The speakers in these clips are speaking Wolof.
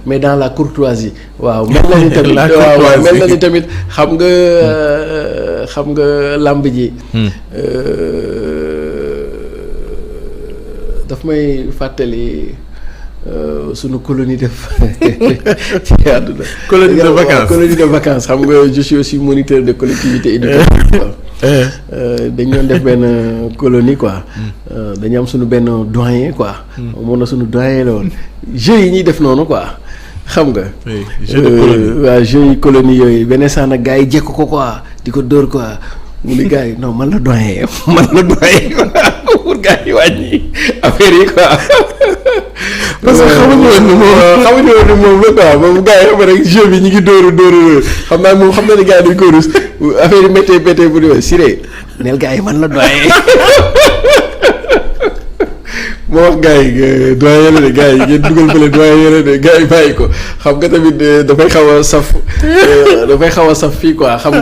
mais dans la courtoisie waaw mel na ni tamit waaw mel na ni tamit xam nga làmb ji daf may fàttali sunu colonie de ci àdduna colonie de vacances xam nga je suis aussi moniteur de collectivité éducative dañ doon def benn colonie quoi dañu am suñu benn doyen quoi moom na suñu doyen la woon jeux yi ñuy def noonu quoi xam nga waaw jeux yi colonie yooyu benn saa nag gars yi jekk ko quoi di ko dóor quoi mu ni gars yi non man la doyen pour gars yi wàññi affaire yi quoi parce que xamuñu woon ni moom la quoi moom gars yi xam rek jeu bi ñu ngi dóoru xam naa moom xam na ne gars yi dañ ko rus affaire yi méttee bu di Siré neel gars yi man la doyen moo wax gars yi doyen la de gars yi ngeen dugal fële doyen la de gars yi bàyyi ko xam nga tamit dafay xaw a saf fii quoi xam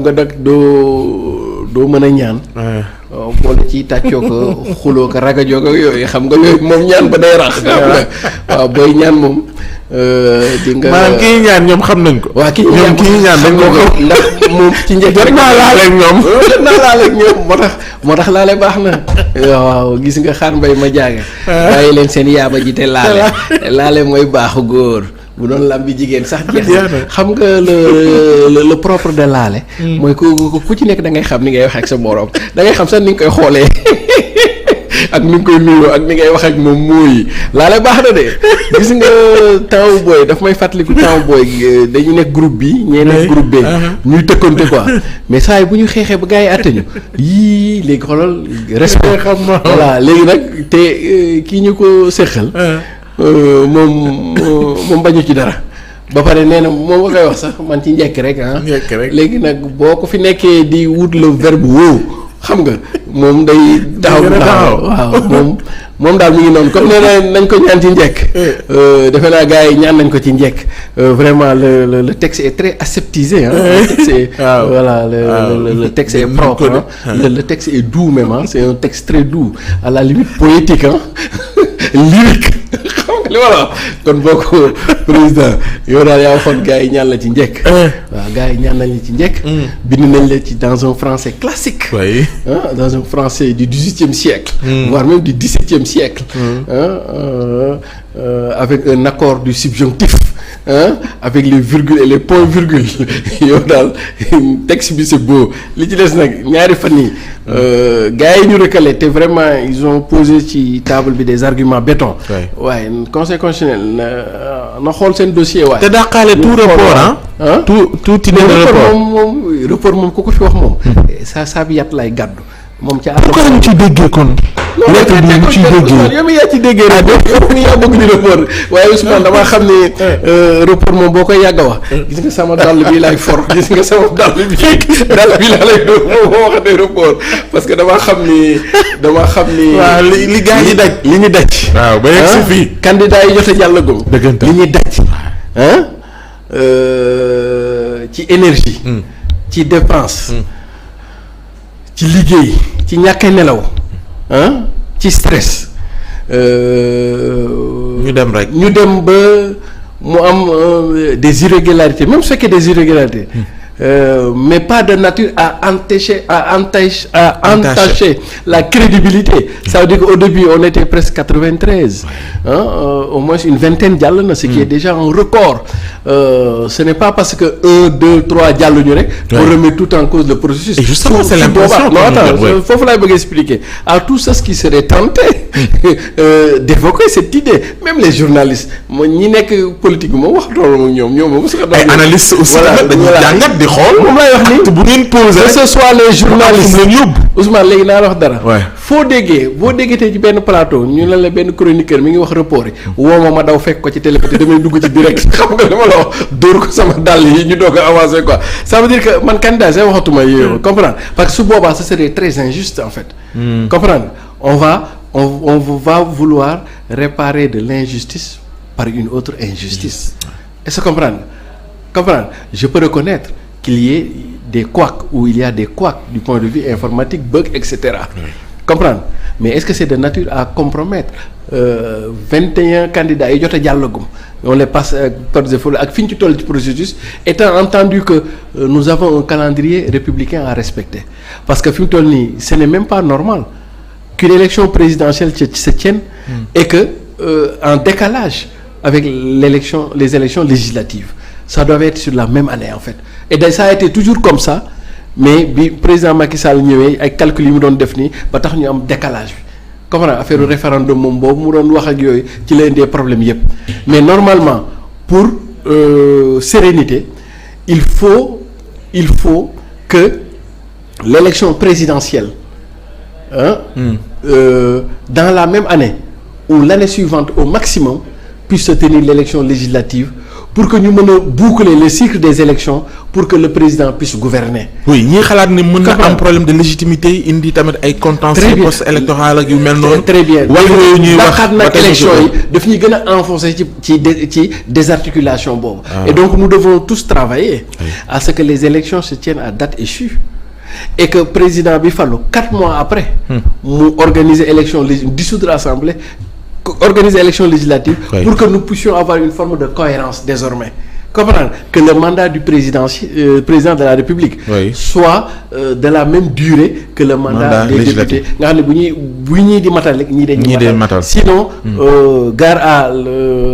nga nag doo mën a ñaan boole ci tàccoo ko xuloo ko ragajoo ko yooyu xam nga yooyu moom ñaan ba day rax xam nga waaw booy ñaan moom di nga maanaam kii ñaan ñoom xam nañ ko waaw kii ñaan dañ ko ndax moom ci njëkk rek naa laaleeg ñoom moo tax laale baax na waaw gis nga xaar mbay ma jaaga bàyyi leen seen yaaba ji te laale mooy baaxu góor bu doon làmbi jigéen sax jeex xam nga le propre de laale mooy ku ci nekk da ngay xam ni ngay wax ak sa borom da ngay xam sax ni nga koy xoolee ak ni nga koy nuyoo ak ni ngay wax ak moom mooy laale baax na de gis nga temps booy daf may fàttaliku temps booy dañu nekk groupe bi ñee nekk groupe B ñuy tëkkante quoi mais saa yi bu ñu xeexee ba gars yi àtte ñu yii léegi xoolal respect voilà léegi nag te kii ñu ko séqal moom bañu ci dara ba pare nee na moom nga koy wax sax man ci njëkk rek léegi nag boo ko fi nekkee di wut le verbe woo xam nga moom day taxaw waaw moom daal mi ngi noonu comme nee na nañ ko ñaan ci njëkk defe naa gars yi ñaan nañ ko ci njëkk vraiment le texte est très aseptisé le texte est voilà le texte est propre le texte est doux même c'est un texte très doux à la limite poétique lyrique xam nga li ma la wax kon boo ko président yow daal yaa waxoon gars yi ñaan la ci njëkk waaw gars yi ñaan nañ la ci njëkk bind nañ la ci dans un français classique dans un français du XVIIIe siècle voire même du XVIIe siècle avec un accord du subjonctif avec les virgules et les points virgules yow daal texte bi c'est beau li ci des nag ñaari fan yi gars yi ñu recalé te vraiment ils ont posé ci table bi des arguments béton waaye conseil constitutionnel na xool seen dossier waaye te dàqaale tout report tout report moom ku ko fi wax moom saa bi yàtt lay gàddu moom ca pourquoi ñu ciy déggee kon lettre bi ñu ciy déggee yow mi yaa ci déggee rek yow mi yaa bëgg di report waaye Ousmane damaa xam ne report moom boo koy yàgg a wax gis nga sama dàll bi laay for gis nga sama dàll bi laa lay dóor moom moo waxatee report parce que damaa xam ni waaw li gars yi daj li ñu daj waaw ba yegg si fii candidat yi jot a jàll gum li ñu daj ci énergie ci dépense ci liggéey ci ñàkk nelaw ci stress ñu dem ba mu am des irrégularités même su fekkee des irrégularités mais pas de nature à entacher la crédibilité ça veut dire qu'au début on était presque 93 au moins une vingtaine jàll na ce qui est déjà un record ce n'est pas parce que 1 2 3 jàlluñu rek pour remettre tout en cause le processus et justement c'est l'impression foofu laay bëgg expliquer à tous ceux qui seraient tentés d'évoquer cette idée même les journalistes ñi nekk politique bi moom wax loolu moom ñoom moom ay analystes aussi dañuy jàngat di xool moom lay wax ni bu ngeen posé que ce soit les journalistes leen yóbbu Ousmane léegi naa la wax dara boo déggee tey ci benn plateau ñu la benn chroniqueur mi ngi wax report yi woo ma daw fekk ko ci télé te damay dugg ci direct xam nga dama la wax dóor ko sama dàll yi ñu doog a avancer quoi ça veut dire que man candidat say waxatuma yow comprendre parce que su boobaa ce serait très injuste en fait comprendre on va vouloir réparer de l'injustice par une autre injustice est-ce que comprendre je peux reconnaître qu'il y ait des couacs ou il y a des couacs du point de vue informatique bug etc comprendre mais est-ce que c'est de nature à compromettre 21 candidats yi jot a jàllagum on les passe par défaut ak fi ñu ci toll ci processus étant entendu que nous avons un calendrier républicain à respecter parce que fi mu toll nii ce n'est même pas normal qu'une élection présidentielle se tienne et que en décalage avec les élections législatives ça doit être sur la même année en fait et ça a été toujours comme ça mais bi président Macky Sall ñëwee ay calcul yi mu doon def nii ba tax ñu am décalage bi comme affaire référendum moom boobu mu doon wax ak yooyu ci leen des problèmes yépp mais normalement pour sérénité il faut que l'élection présidentielle dans la même année ou l'année suivante au maximum puisse se tenir l'élection législative pour que ñu mën a boucler le cycle des élections pour que le président puisse gouverner. oui ñii xalaat ne mën na am problème de légitimité indi tamit ay contentieux post-électoral ak yu mel noonu. très bien ñuy wax nag élection yi daf ñuy gën a enfoncer ci désarticulation boobu. et donc nous devons tous travailler à ce que les élections se tiennent à date échue. et que président bi fallu 4 mois après. mu organiser élection dissoudre assemblée. organiser élection législative pour que nous puissions avoir une forme de cohérence désormais comprendre que le mandat du président de la République soit de la même durée que le mandat des députés nga xam ne bu ñuy di matal rek ñii dañuy matal sinon gare à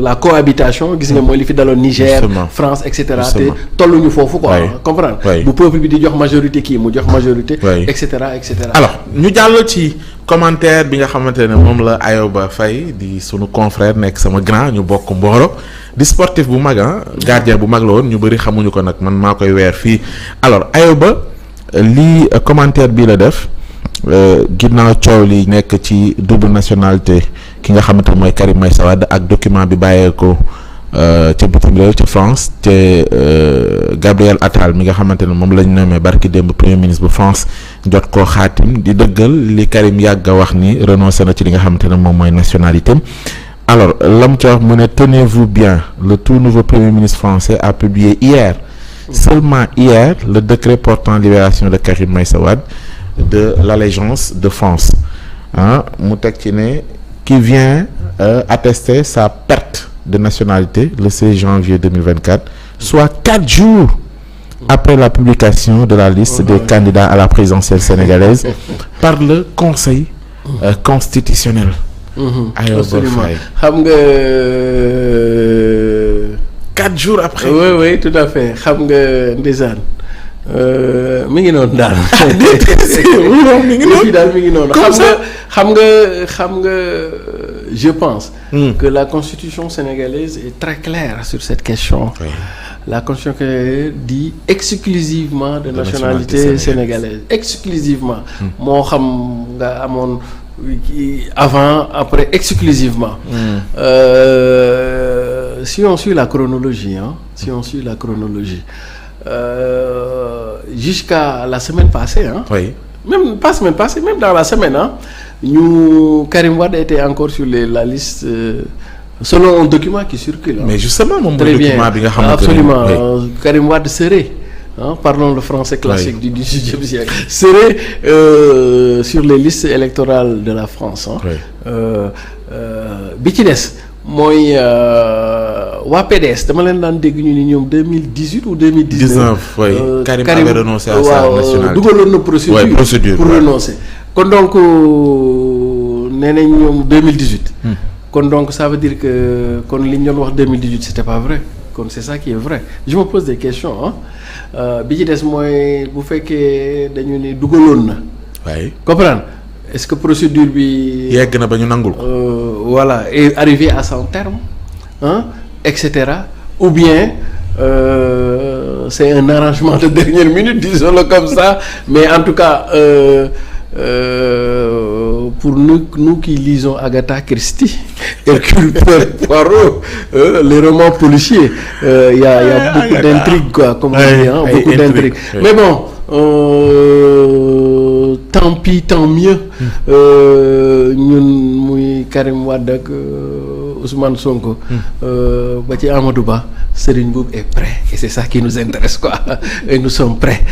la cohabitation gis nga mooy li fi daloon Niger France et cetera te tolluñu foofu quoi comprendre bu peuple bi di jox majorité kii mu jox majorité et cetera et cetera alors ñu jàll ci commentaire bi nga xamante ne moom la Ayoba Faye di sunu confrère nekk sama grand ñu bokk Mboro di sportif bu mag gardien bu mag la woon ñu bëri xamuñu ko nag man maa koy weer fii alors Ayoba lii commentaire bii la def ginnaaw coow li nekk ci double nationalité ki nga xamante ne mooy Karim Meïssa Wade ak document bi bàyyeekoo ca bitim réew ca France te Gabriel Attal mi nga xamante ne moom lañ nommé barki démb premier ministre bu France jot koo xaatim di dëggal li Karim yàgg a wax ni renoncé na ci li nga xamante ne moom mooy nationalité alors lam ca wax mu ne tenez-vous bien le tout nouveau premier ministre français a publié hier seulement hier le décret portant libération de Karim Meïssa Wade de l'allégeance de France mu teg ci ne qui vient attester sa perte de nationalité le 16 janvier 2024 soit 4 jours après la publication de la liste des candidats à la présidentielle sénégalaise par le Conseil constitutionnel. Absolument xam nga 4 jours après. oui tout à fait xam nga ndeysaan mi ngi noonu daal. mi ngi noonu daal mi ngi noonu. xam nga je pense. que la constitution sénégalaise est très claire sur cette question. La constitution dit exclusivement de nationalité sénégalaise exclusivement. moo xam nga amoon avant après exclusivement. Si on suit la chronologie jusqu'à la semaine passée même pas semaine passée même dans la semaine Karim Wade était encore sur la liste selon un document qui circule mais justement moom très bien document bi nga xamante absolument Karim Wade serait parlons le français classique du XVIIIe siècle serait sur les listes électorales de la France bi ci des mooy waa PDS dama leen daan dégg ñu ni ñoom 2018 ou 2019 Karim avait renoncé à sa nationalité dugaloon na procédure pour renoncer kon donc nee nañ ñoom 2018 kon donc ça veut dire que kon li ñu doon wax 2018 c'était pas vrai kon c'est ça qui est vrai je me pose des questions bi ci des mooy bu fekkee dañu ni dugaloon na comprendre est-ce que procédure bi yegg na ba ñu nangul ko voilà est arrivé à son terme etc ou bien c'est un arrangement de dernière minute disons-le comme ça mais en tout cas pour nous qui lisons Agatha Christie Hercule Poirot les romans policiers il y a beaucoup d'intrigues quoi comme on dit beaucoup d'intrigues mais bon tant pis tant mieux ñun muy Karim Wade ak Ousmane Sonko ba ci Amadou Ba Serigne Mboup est prêt et c'est ça qui nous intéresse quoi et nous sommes prêts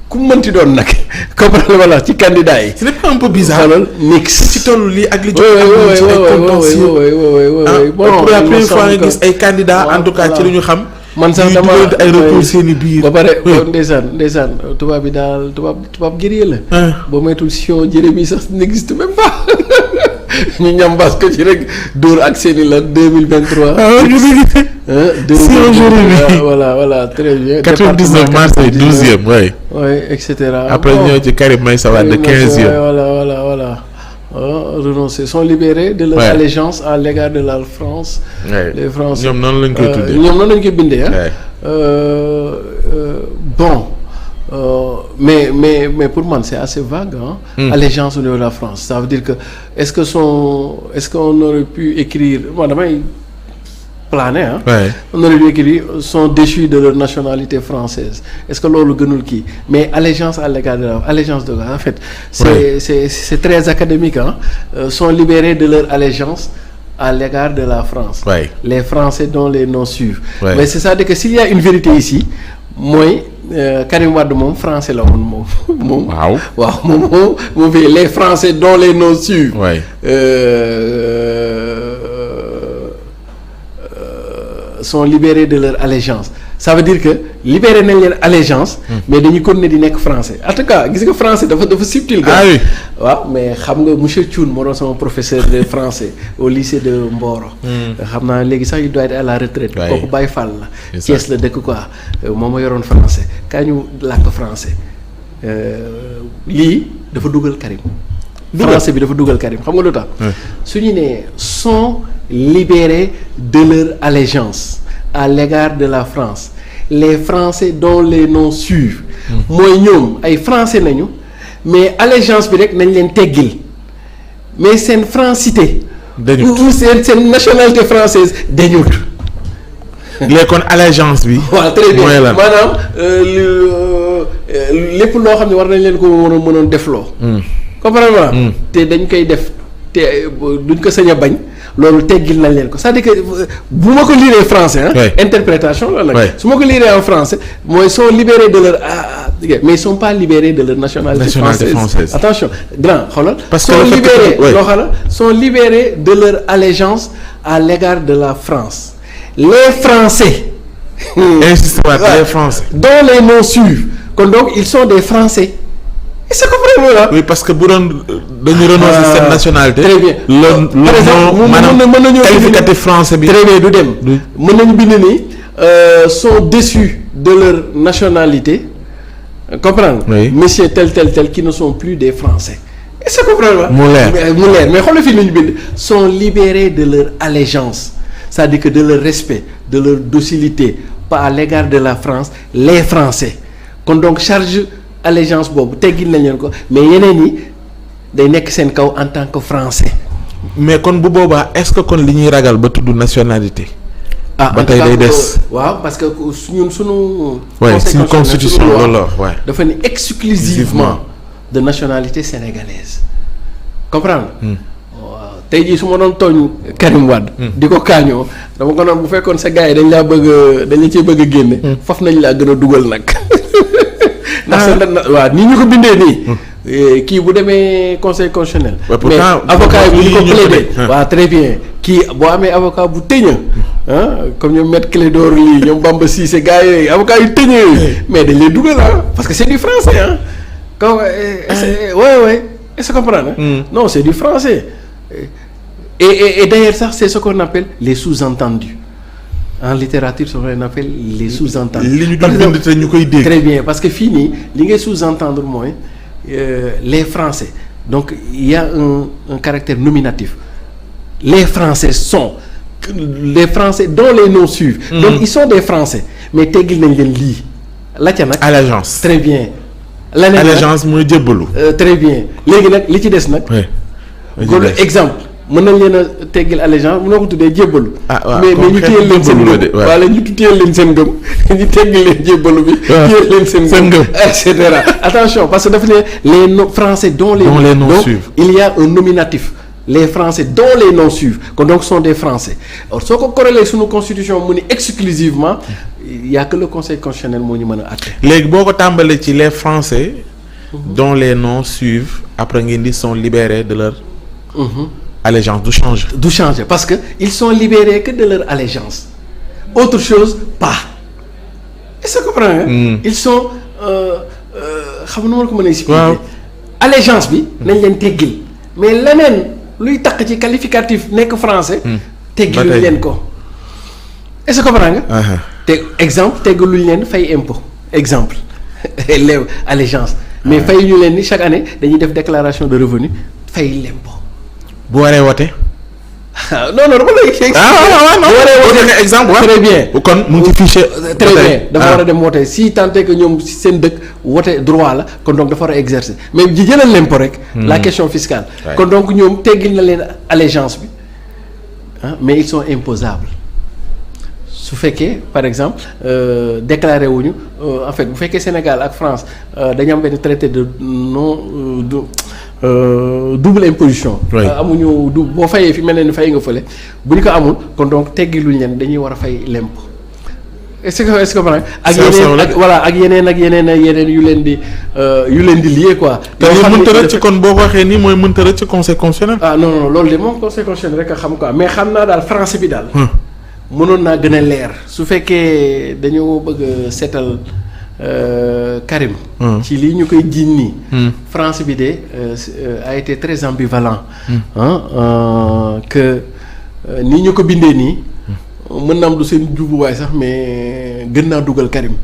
ku mënti doon nag comprendre wala ci candidat yi. ce n'est pas un peu bizarre. xoolal mix ci toll lii ak li jot am ci ay contentieux. bon pour la première fois nga gis ay candidats en tout cas ci li ñu xam. man sax dama ay recours seen i biir. ba pare ndeysaan tubaab bi daal tubaab guerrier la. boo moytul Sion Jérémy sax n'existe même pas ñu ñambaas ko ci rek dóor ak seen i la 2023. Sion Jérémy voilà très bien. 99 Marseille 12e oui. oui et cetera. après ñëw ci Karim Meïssa Wade 15e. voilà. Renoncés sont libérés de leur allégeance à l'égard de la France. Les Français ñoom noonu lañ koy tuddee ñoom noonu lañ koy bindee bon mais pour man c'est assez vague allégeance au niveau de la France ça veut dire que est-ce qu'on aurait pu écrire moi damay plané on aurait dû écrire sont déchus de leur nationalité française est-ce que loolu gënul kii mais allégeance à l'égard de la allégeance de en fait c'est très académique sont libérés de leur allégeance à l'égard de la France les Français dont les noms suivent mais c'est ça dire que s'il y a une vérité ici mooy Karim Wade moom français la woon moom moom fi les Français dont les noms suivent sont libérés de leur allégeance ça veut dire que libéré nañ leen allégeance mais dañuy continuer di nekk français en tout cas gis nga français dafa subtil waaw mais xam nga monsieur Thioune moo doon sama professeur de français au lycée de Mboro xam naa léegi sax il doit être à la retraite kooku Baye Fall la Thiès la dëkk quoi moom ma yoroon français kaa ñu làkk français lii dafa dugal Karim français bi dafa dugal Karim xam nga lu tax su ñu nee sont libérés de leur allégeance à l'égard de la France les Français dont les noms suivent mooy ñoom ay français nañu mais allégeance bi rek nañ leen teggil mais seen francité ou seen nationalité française dañut léegi kon allégeance bi waaw très bien maanaam lépp loo xam ne war nañ leen ko mënoon defloo comprendre te dañ koy def te duñ ko sañ a bañ loolu teggil nañ leen ko c'est-à-dire que bu ma ko liiree français interprétation la nag su ma ko liiree en français mooy sont libérés de leur mais ils sont pas libérés de leur nationalité française attention grand xoolal sont libérés de leur allégeance à l'égard de la France les Français les Français dont les noms suivent kon donc ils sont des Français est-ce que comprendre là oui parce que bu doon dañu renoncer cette nationalité très bien par exemple mën nañu qualificatif français bi très bien du dem mën nañu bind ni sont déçus de leur nationalité comprendre messieurs tel qui ne sont plus des Français est-ce que comprendre là mu leer mais xoolal fii lu ñu bind sont libérés de leur allégeance c'est-à-dire que de leur respect de leur docilité pas à l'égard de la France les Français kon donc charge allégeance boobu teggil nañ leen ko mais yeneen yi day nekk seen kaw en tant que français. mais kon bu boobaa est-ce que kon li ñuy ragal ba tudd nationalité. ba tey day des waaw parce que ñun sunu. suñu constitution loolu la dafa ni exclusivement de nationalité sénégalaise comprendre waaw tey jii su ma doon tooñ Karim Wade. di ko kaañoo dama ko noonu bu fekkoon sa gars yi dañ la cee bëgg a génne. faf nañ laa gën a dugal nag. ndax waaw ni ñu ko bindee nii kii bu demee conseil constitutionnel mais avocat yi bu ñu ko plaider waaw très bien kii boo amee avocat bu tëña comme ñoom maître Clédor lii ñoom Bamba Cissé gars yooyu avocat yu tëña yooyu mais dañ leen dugal parce que c'est du français comme est-ce que comprendre non c'est du français et d'ailleurs sax c'est ce qu'on appelle les sous-entendus en littérature ce qu'on appelle les sous-entendus. li ñu bind te ñu koy dégg. très bien parce que fii nii li ngay sous-entendre mooy les Français donc il y a un caractère nominatif les Français sont les Français dont les noms suivent. donc ils sont des Français mais teggil nañ leen lii la ca nag. allégeance très bien. leneen allégeance mooy jébbalu. très bien léegi nag li ci des nag. kon exemple. mën nañ leen a teggil allégeance mën na ko tuddee jébbalu. mais ñu téyel leen seen ngëm wala ñu téyel leen seen ngëm ñu teggil leen jébbalu bi. téyel leen seen ngëm et cetera attention parce que dafa ne les Français dont les noms suivent il y a un nominatif les Français dont les noms suivent kon donc sont des Français alors soo ko corrélé suñu constitution mu ni exclusivement il y a que le conseil constitutionnel moo ñu mën a àtte. léegi boo ko tàmbalee ci les Français. dont les noms suivent après ngeen di sont libérés de leur. allégeance du changer parce que ils sont libérés que de leur allégeance autre chose pas est-ce que tu comprends ils sont xam nga nu ma la ko mën a expliquer. allégeance bi nañ leen teggil mais leneen luy takk ci qualificatif nekk français. teggiluñ leen ko est-ce que comprends nga. te exemple teggiluñ leen fay impôt exemple les allégeance mais fay ñu leen ni chaque année dañuy def déclaration de revenu fay l'impôt. bu waree wote. non dama lay. non bu waree wote exemple. très bien kon mu ngi ci fichier. très bien dafa war a dem wote si tant est que ñoom seen dëkk wote droit la kon donc dafa war a exercer mais ji jëlal l'impôt rek. la question fiscale. kon donc ñoom teggil na leen allégeance bi mais ils sont imposables su fekkee par exemple déclaré wuñu en fait bu fekkee Sénégal ak France dañu am benn traité de non double imposition. amuñu boo fayee fi mel ne ni fay nga fële bu ñu ko amul kon donc teggiluñ leen dañuy war a fay l'impôt est-ce que ak yeneen yu leen di lié quoi. te li mënta rëcc kon boo ko waxee nii mooy mënta rëcc conseil constitutionnel. non loolu de moom conseil constitutionnel rek a xam quoi mais xam naa daal français bi daal. mënoon naa gën a leer su fekkee dañoo bëgg seetal. Karim. ci lii ñu koy jiiñ nii. France bi de a été très ambivalent. que nii ñu ko bindee nii. mën na am du seen jubuwaay sax mais gën naa dugal Karim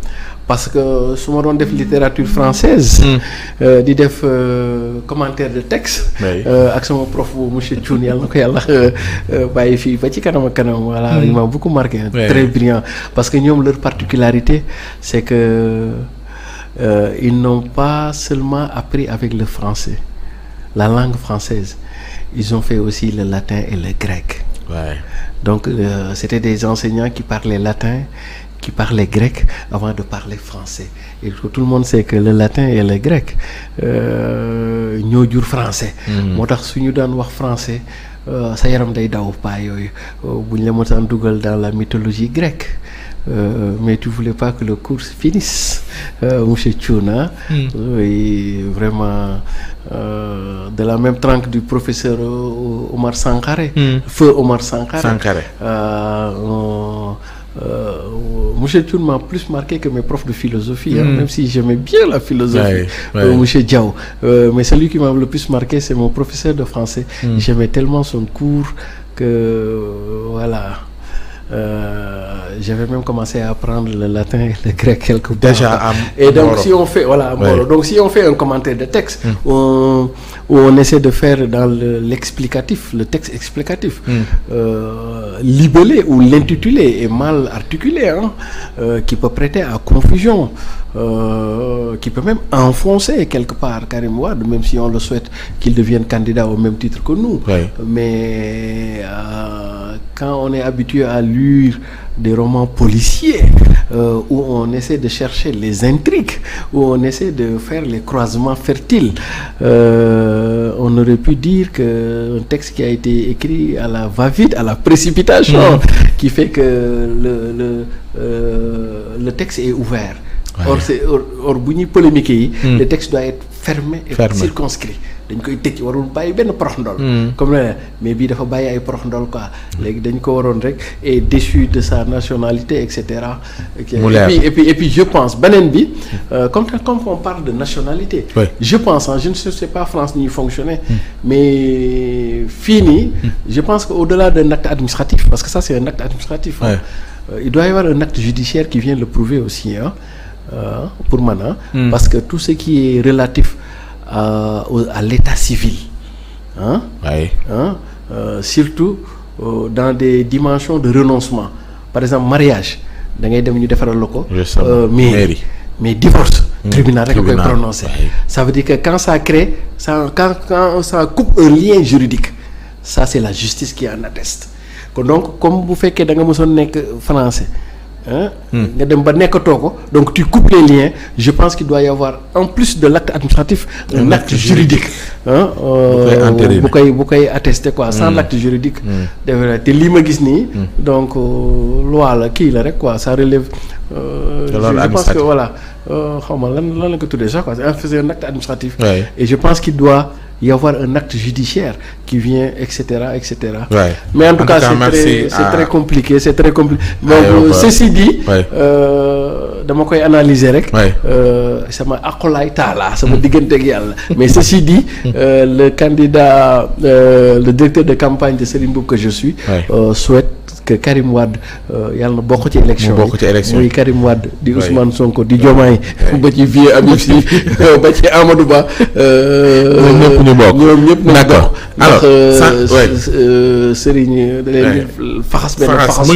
parce que su ma doon def littérature française. di def commentaire de texte. ak sama prof bu monsieur Thioune yàlla na ko yàlla bàyyi fii ba ci kanam ak kanam. voilà il m'a beaucoup marqué. très brillant parce que ñoom leur particularité c'est que ils n'ont pas seulement appris avec le français la langue française ils ont fait aussi le latin et le grec. Donc c'était des enseignants qui parlaient latin. Qui parlaient grec avant de parler français et tout le monde sait que le latin et le grec ñoo jur français. moo tax su ñu daan wax français sa yaram day daw paa yooyu bu ñu la mësaan dugal dans la mythologie grecque mais tu voulais pas que le cours finisse monsieur Thiouna. Vraiment de la même trempe du professeur Omar Sankaré. Feu Omar Sankaré. Monsieur Thioune m'a plus marqué que mes profs de philosophie, même si j'aimais bien la philosophie. Monsieur Diaw, mais celui qui m'a le plus marqué, c'est mon professeur de français. J'aimais tellement son cours que voilà. J'avais même commencé à apprendre le latin et le grec quelque part. Déjà et donc si on fait donc si on fait un commentaire de texte où on essaie de faire dans l'explicatif, le texte explicatif, libellé ou l'intitulé est mal articulé, qui peut prêter à confusion, qui peut même enfoncer quelque part Karim Wade, même si on le souhaite qu'il devienne candidat au même titre que nous. Mais quand on est habitué à lire des romans policiers où on essaie de chercher les intrigues, où on essaie de faire les croisements fertiles, on aurait pu dire que un texte qui a été écrit à la va-vite, à la précipitation, qui fait que le texte est ouvert. Or bu ñuy polémique yi le texte doit être fermé et circonscrit. dañ koy tëj warul bàyyi benn porox ndol comme ne mais bii dafa bàyyi ay porox ndol quoi léegi dañ ko waroon rek et déchu de sa nationalité et cetera. et puis je pense beneen bi comme on parle de nationalité. Je pense je ne sais pas France ni fonctionner mais fii nii je pense que au-delà d'un acte administratif parce que ça c'est un acte administratif. Il doit y avoir un acte judiciaire qui vient le prouver aussi pour man parce que tout ce qui est relatif à l'état civil surtout dans des dimensions de renoncement par exemple mariage da ngay dem ñu defaral la ko mais divorce tribunal rek koy prononcer ça veut dire que quand ça crée quand ça coupe un lien juridique ça c'est la justice qui en atteste kon donc comme bu fekkee da nga mësoon nekk français nga dem ba nekkatoo ko donc tu coupes les liens je pense qu'il doit y avoir en plus de l'acte administratif un acte juridique bu koy attester quoi sans l'acte juridique te lii ma gis nii donc loi la kii la rek quoi ça relève je pense que voilà xaw ma lan la ko tuddee sax quoi c'est un acte administratif et je pense qu'il doit y avoir un acte judiciaire qui vient etc. Mais en tout cas c'est très compliqué donc ceci dit dama koy analyser rek sama aqulaay taala sama digganteeg yàlla mais ceci dit le candidat le directeur de campagne de Serigne Mboup que je suis souhaite que Karim Wade yàlla na bokk ci élection muy Karim Wade di Ousmane Sonko di Diomaye ba ci vieux Habib Sy ba ci Amadou Ba ñoom ñëpp nañ bokk alors Serigne da leen faxas benn faxas